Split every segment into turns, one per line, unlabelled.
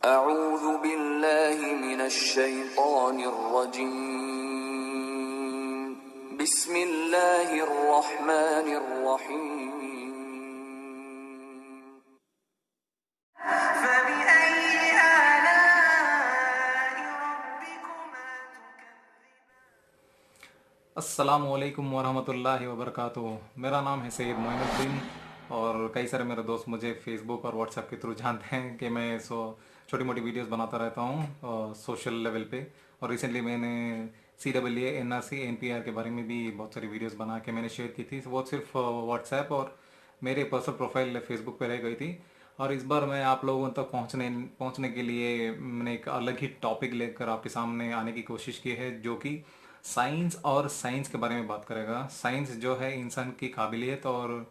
अऊज़ु बिल्लाहि मिनश शैतानिर रजीम। बिस्मिल्लाहिर रहमानिर रहीम।
अस्सलामुअलैकुम वरहमतुल्लाहि वबरकातुहू। मेरा नाम है सैयद मोइनुद्दीन और कई सारे मेरे दोस्त मुझे फेसबुक और व्हाट्सएप के थ्रू जानते हैं कि मैं छोटी मोटी वीडियोस बनाता रहता हूँ सोशल लेवल पे। और रिसेंटली मैंने CAA NRC NPR के बारे में भी बहुत सारी वीडियोस बना के मैंने शेयर की थी। वो सिर्फ व्हाट्सएप और मेरे पर्सनल प्रोफाइल फेसबुक पे रह गई थी। और इस बार मैं आप लोगों तक पहुंचने के लिए मैंने एक अलग ही टॉपिक लेकर आपके सामने आने की कोशिश की है, जो कि साइंस और साइंस के बारे में बात करेगा। साइंस जो है इंसान की काबिलियत और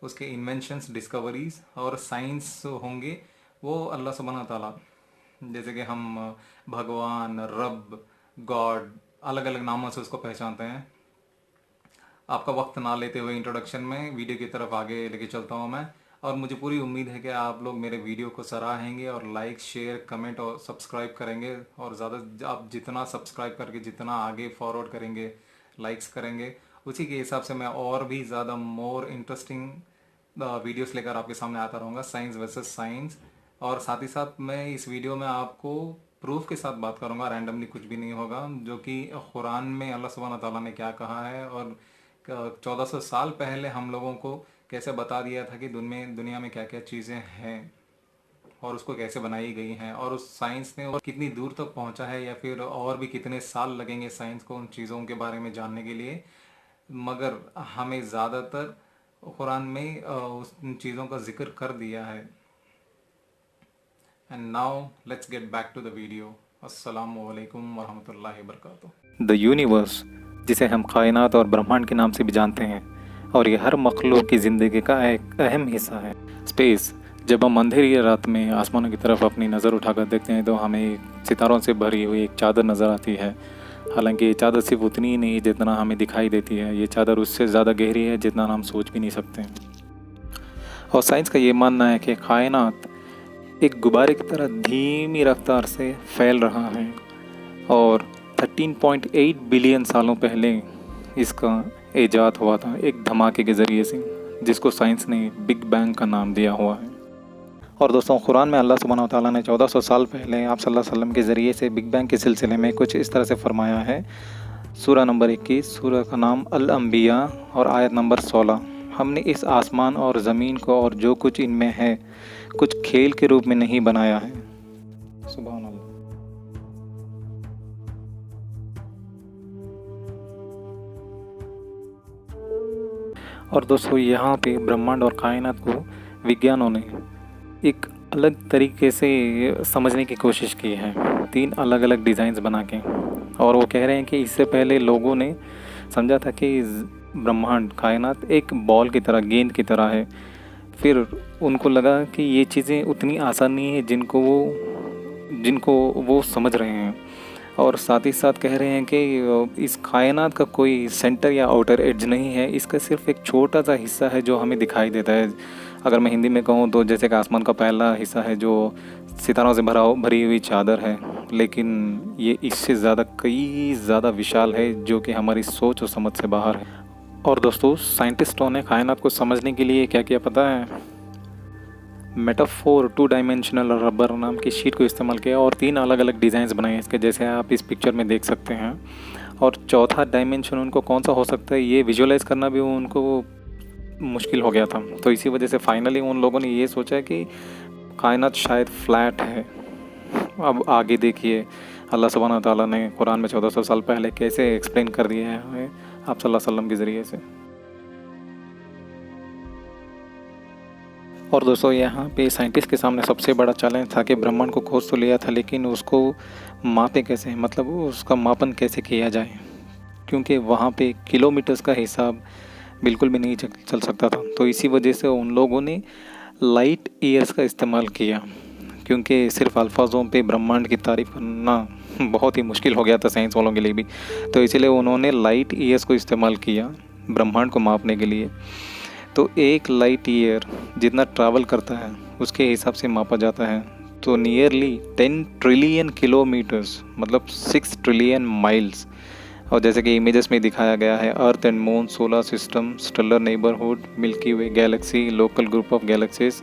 उसके इन्वेंशंस, डिस्कवरीज, और साइंस होंगे वो अल्लाह सुब्हानहू ताला, जैसे कि हम भगवान, रब, गॉड, अलग अलग नामों से उसको पहचानते हैं। आपका वक्त ना लेते हुए इंट्रोडक्शन में वीडियो की तरफ आगे लेके चलता हूँ मैं। और मुझे पूरी उम्मीद है कि आप लोग मेरे वीडियो को सराहेंगे और लाइक, शेयर, कमेंट और सब्सक्राइब करेंगे। और ज़्यादा आप जितना सब्सक्राइब करके जितना आगे फॉरवर्ड करेंगे, लाइक्स करेंगे, उसी के हिसाब से मैं और भी ज़्यादा मोर इंटरेस्टिंग वीडियोस लेकर आपके सामने आता रहूँगा, साइंस वर्सेस साइंस। और साथ ही साथ मैं इस वीडियो में आपको प्रूफ के साथ बात करूंगा, रैंडमली कुछ भी नहीं होगा, जो कि कुरान में अल्लाह सुब्हानहू ताला ने क्या कहा है और 1400 साल पहले हम लोगों को कैसे बता दिया था कि दुनिया में क्या क्या चीज़ें हैं और उसको कैसे बनाई गई हैं, और उस साइंस ने और कितनी दूर तक पहुंचा है, या फिर और भी कितने साल लगेंगे साइंस को उन चीज़ों के बारे में जानने के लिए। मगर हमें ज़्यादातर कुरान में उन चीज़ों का जिक्र कर दिया है। And now let's get back to the video. अस्सलामु अलैकुम वरहमतुल्लाहि वबरकातुहू।
द यूनिवर्स, जिसे हम कायनात और ब्रह्मांड के नाम से भी जानते हैं, और ये हर मखलूक की ज़िंदगी का एक अहम हिस्सा है। स्पेस, जब हम अंधेरी रात में आसमानों की तरफ अपनी नज़र उठाकर देखते हैं तो हमें सितारों से भरी हुई एक चादर नज़र आती है। हालांकि ये चादर सिर्फ उतनी ही नहीं जितना हमें दिखाई देती है, ये चादर उससे ज़्यादा गहरी है जितना हम सोच भी नहीं सकते। और साइंस का ये मानना है कि कायनात एक गुब्बारे की तरह धीमी रफ्तार से फैल रहा है और 13.8 बिलियन सालों पहले इसका इजाद हुआ था एक धमाके के ज़रिए से, जिसको साइंस ने बिग बैंग का नाम दिया हुआ है। और दोस्तों, कुरान में अल्लाह सुब्हानहू ताला ने 1400 साल पहले आप सल्लल्लाहु अलैहि वसल्लम के ज़रिए से बिग बैंग के सिलसिले में कुछ इस तरह से फरमाया है। सूरह नंबर 21, सूरह का नाम अल अंबिया और आयत नंबर 16। हमने इस आसमान और ज़मीन को और जो कुछ इनमें है कुछ खेल के रूप में नहीं बनाया है। सुभान अल्लाह। और दोस्तों, यहाँ पे ब्रह्मांड और कायनात को विज्ञानों ने एक अलग तरीके से समझने की कोशिश की है, 3 अलग अलग डिज़ाइंस बना के। और वो कह रहे हैं कि इससे पहले लोगों ने समझा था कि ब्रह्मांड, कायनात एक बॉल की तरह, गेंद की तरह है। फिर उनको लगा कि ये चीज़ें उतनी आसान नहीं है जिनको वो समझ रहे हैं। और साथ ही साथ कह रहे हैं कि इस कायनात का कोई सेंटर या आउटर एड्ज नहीं है, इसका सिर्फ एक छोटा सा हिस्सा है जो हमें दिखाई देता है। अगर मैं हिंदी में कहूँ तो जैसे कि आसमान का पहला हिस्सा है जो सितारों से भरी हुई चादर है, लेकिन ये इससे ज़्यादा कई ज़्यादा विशाल है जो कि हमारी सोच और समझ से बाहर है। और दोस्तों, साइंटिस्टों ने कायनात को समझने के लिए क्या किया पता है? मेटाफोर 2 डायमेंशनल रबर नाम की शीट को इस्तेमाल किया और 3 अलग अलग डिज़ाइंस बनाए इसके, जैसे आप इस पिक्चर में देख सकते हैं। और चौथा डायमेंशन उनको कौन सा हो सकता है ये विजुअलाइज़ करना भी उनको मुश्किल हो गया था। तो इसी वजह से फाइनली उन लोगों ने ये सोचा कि कायनात शायद फ्लैट है। अब आगे देखिए अल्लाह सुब्हानहू ताला ने कुरान में 1400 साल पहले कैसे एक्सप्लेन कर दिया है हमें आप सल्लल्लाहु अलैहि वसल्लम के ज़रिए से। और दोस्तों, यहाँ पे साइंटिस्ट के सामने सबसे बड़ा चैलेंज था कि ब्रह्मांड को खोज तो लिया था, लेकिन उसको मापे कैसे, मतलब उसका मापन कैसे किया जाए, क्योंकि वहाँ पे किलोमीटर्स का हिसाब बिल्कुल भी नहीं चल सकता था। तो इसी वजह से उन लोगों ने लाइट ईयर्स का इस्तेमाल किया, क्योंकि सिर्फ अल्फाजों पे ब्रह्मांड की तारीफ़ करना बहुत ही मुश्किल हो गया था साइंस वालों के लिए भी। तो इसलिए उन्होंने लाइट ईयर्स को इस्तेमाल किया ब्रह्मांड को मापने के लिए। तो 1 लाइट ईयर जितना ट्रैवल करता है उसके हिसाब से मापा जाता है। तो नियरली 10 ट्रिलियन किलोमीटर्स, मतलब 6 ट्रिलियन माइल्स। और जैसे कि इमेजेस में दिखाया गया है, earth and moon, solar system, stellar neighbourhood, Milky Way galaxy, local group of galaxies,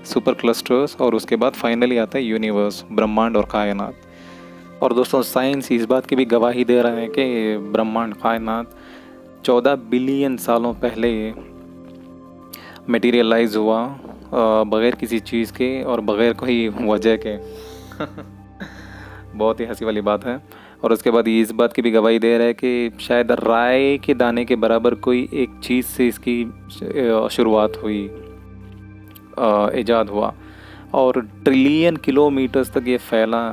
super clusters, और उसके बाद फाइनली आता है यूनिवर्स, ब्रह्मांड और कायनात। और दोस्तों साइंस इस बात की भी गवाही दे रहा है कि ब्रह्मांड, कायनात 14 बिलियन सालों पहले मटेरियलाइज हुआ, बग़ैर किसी चीज़ के और बग़ैर कोई वजह के। बहुत ही हंसी वाली बात है। और उसके बाद ये इस बात की भी गवाही दे रहा है कि शायद राय के दाने के बराबर कोई एक चीज़ से इसकी शुरुआत हुई, ईजाद हुआ, और ट्रिलियन किलोमीटर्स तक ये फैला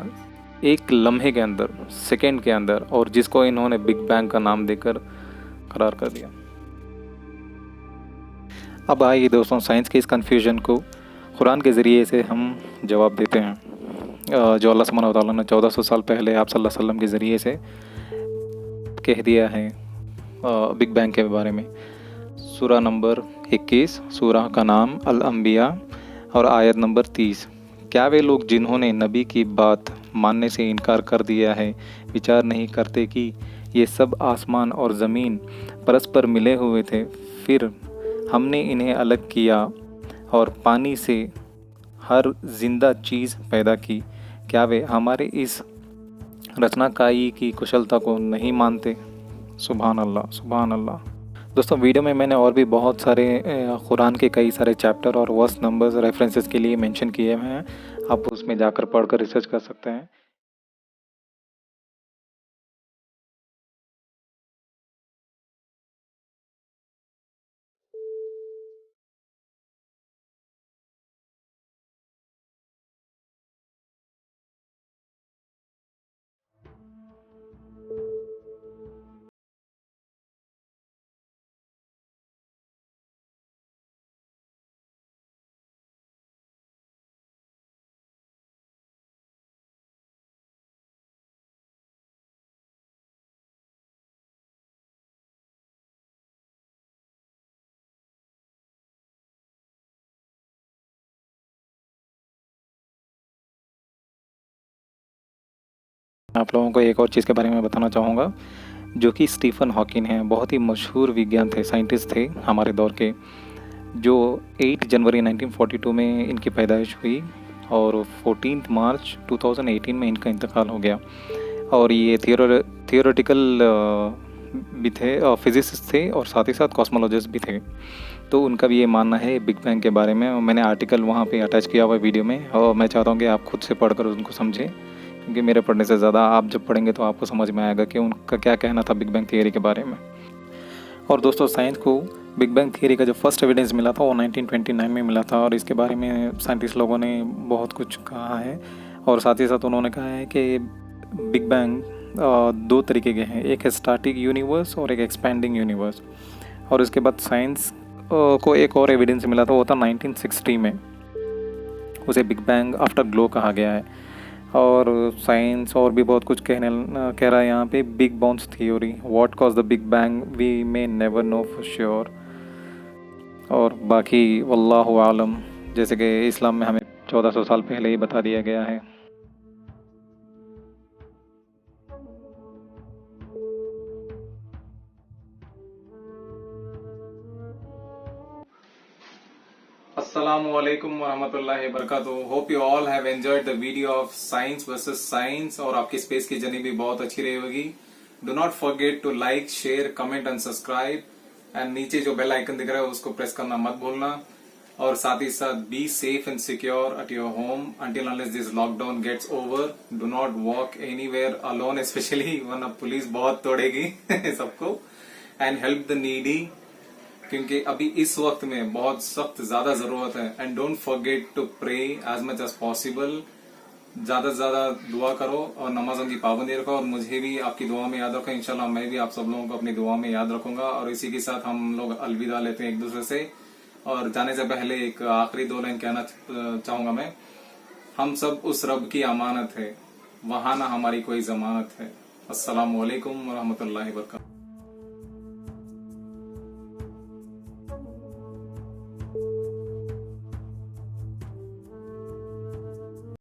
एक लम्हे के अंदर, सेकंड के अंदर, और जिसको इन्होंने बिग बैंग का नाम देकर करार कर दिया। अब आइए दोस्तों साइंस के इस कन्फ्यूजन को कुरान के ज़रिए से हम जवाब देते हैं, जो अल्लाह सुब्हानहू व तआला ने 1400 साल पहले आप सल्लल्लाहु अलैहि वसल्लम के ज़रिए से कह दिया है बिग बैंग के बारे में। सूरा नंबर 21, सूरा का नाम अल अंबिया और आयत नंबर 30। क्या वे लोग जिन्होंने नबी की बात मानने से इनकार कर दिया है विचार नहीं करते कि ये सब आसमान और ज़मीन परस्पर मिले हुए थे, फिर हमने इन्हें अलग किया और पानी से हर जिंदा चीज़ पैदा की। क्या वे हमारे इस रचनाकाई की कुशलता को नहीं मानते? सुभान अल्लाह, सुभान अल्लाह। दोस्तों वीडियो में मैंने और भी बहुत सारे कुरान के कई सारे चैप्टर और वर्स नंबर्स रेफरेंसेस के लिए मेंशन किए हुए हैं, आप उसमें जाकर पढ़कर रिसर्च कर सकते हैं। आप लोगों को एक और चीज़ के बारे में बताना चाहूँगा, जो कि स्टीफन हॉकिंग हैं, बहुत ही मशहूर विज्ञान थे, साइंटिस्ट थे हमारे दौर के, जो 8 जनवरी 1942 में इनकी पैदाइश हुई और 14 मार्च 2018 में इनका इंतकाल हो गया। और ये थियोरेटिकल भी थे, फिजिसिस्ट थे और साथ ही साथ कॉस्मोलॉजिस्ट भी थे। तो उनका भी ये मानना है बिग बैंग के बारे में, और मैंने आर्टिकल वहाँ पे अटैच किया हुआ है वीडियो में, और मैं चाहता हूँ कि आप खुद से पढ़कर उनको समझें, क्योंकि मेरे पढ़ने से ज़्यादा आप जब पढ़ेंगे तो आपको समझ में आएगा कि उनका क्या कहना था बिग बैंग थियरी के बारे में। और दोस्तों साइंस को बिग बैंग थियरी का जो फर्स्ट एविडेंस मिला था वो 1929 में मिला था, और इसके बारे में साइंटिस्ट लोगों ने बहुत कुछ कहा है। और साथ ही साथ उन्होंने कहा है कि बिग बैंग 2 तरीके के हैं, एक है स्टार्टिंग यूनिवर्स और एक एक्सपैंडिंग यूनिवर्स। और उसके बाद साइंस को एक और एविडेंस मिला था, वो था 1960 में, उसे बिग बैंग आफ्टर ग्लो कहा गया है। और साइंस और भी बहुत कुछ कह रहा है यहाँ पे, big bounce theory, what cause the big bang we may never know for sure. और बाकी वल्लाहु आलम, जैसे कि इस्लाम में हमें 1400 साल पहले ही बता दिया गया है।
अस्सलामुअलैकुम वरहमतुल्लाहि वबरकातुहू। Hope you all have enjoyed the video of science versus science, और आपकी स्पेस की जर्नी भी बहुत अच्छी रही होगी। Do not forget to like, share, comment and subscribe, and नीचे जो बेल आइकन दिख रहा है उसको प्रेस करना मत भूलना। और साथ ही साथ be safe and secure at your home until unless this lockdown gets over. Do not walk anywhere alone, specially वरना पुलिस बहुत तोड़ेगी सबको। एंड हेल्प द नीडी, क्योंकि अभी इस वक्त में बहुत सख्त ज्यादा जरूरत है। And don't forget to pray as much as possible, ज्यादा से ज्यादा दुआ करो और नमाजों की पाबंदी रखो, और मुझे भी आपकी दुआ में याद रखो। इंशाल्लाह मैं भी आप सब लोगों को अपनी दुआ में याद रखूंगा। और इसी के साथ हम लोग अलविदा लेते हैं एक दूसरे से, और जाने से पहले एक आखिरी 2 लाइन कहना चाहूंगा मैं, हम सब उस रब की अमानत है, वहां ना हमारी कोई जमानत है। अस्सलामु अलैकुम वरहमतुल्लाहि वबरकातुहू।